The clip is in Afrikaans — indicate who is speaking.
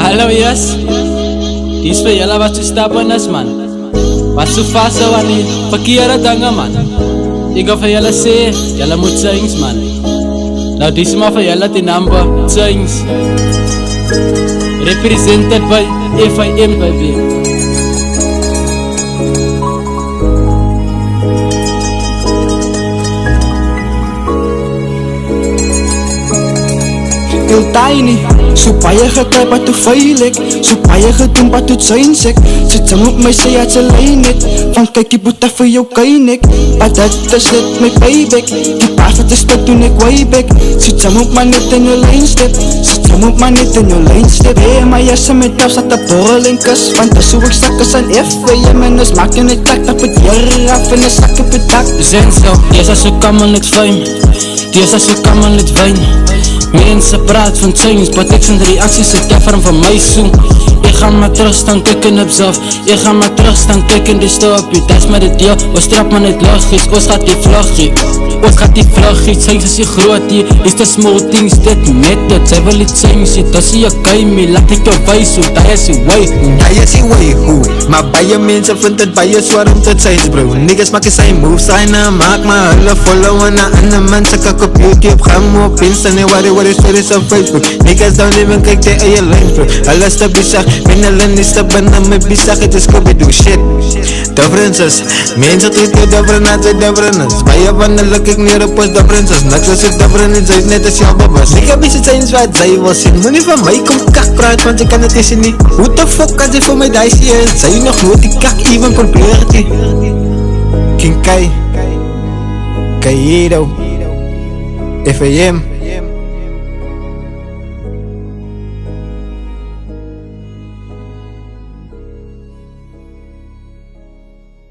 Speaker 1: Hallo yes, dis vir julle wat so stubborn is man, wat so vashou aan die verkeerde dinge man. Ek wil vir julle sê, julle moet change man. Nou dis maar vir julle die number change, represented by FIM baby.
Speaker 2: Heel tiny, so baie gekryp wat toe vuil ek, so baie gedoen wat toe change ek. Sit sy moet my sê het sy lijn het, van kyk die boete vir jou kyn ek, but dit is net my payback, die paas wat is spit toen ek way back. Sit sy moet maar net in jou lijn step, sit sy moet maar net in jou lijn step. Hey, my jasse met af sat een borrel en kus, want dis hoe ek stak is aan FIM en is maak en ek tak op het hier af en is sak op het dak.
Speaker 1: Zenzo, dis as so kam en het fijn, dis as so kam en het wijn. Mense praat van change, but ek sien reacties het keffer van my soen. Ek gaan maar terug staan kyk en observe, ek gaan maar terug staan kyk en die stopie. That's maar die deel, ons trap maar net logies, ons gaat die vluggie. Ons gaat die vluggie, change is die grootie, is the small things that matter. Sy wil die change, dit is die kaimie, laat ek jou wees hoe, die is die way.
Speaker 3: Die is die way hoe, maar baie mense vind het baie zwaar om te change bro. Niggas maak sy moves, sy na maak maar hulle follow en na ander mense kak op YouTube, gaan me op Insta en wat is stories op Facebook. Niggas don't even kyk die eie lines bro. Hulle is te bizar, ben hulle nie stubborn en my bizar, het is Scooby-Doo shit. Differences, mense treat jou different as jy different is. Baie van hulle kyk neer op ons differences, niks as jy different is, jy is net as jou babas. Ek heb iets change wat sy wil sien, moet nie van my kom kak praat, want jy kan het nie sien nie. Hoe the fuck as jy vir my die sê is, sy nog nooit die kak even probeer het nie. King Kai, Kairo, FIM.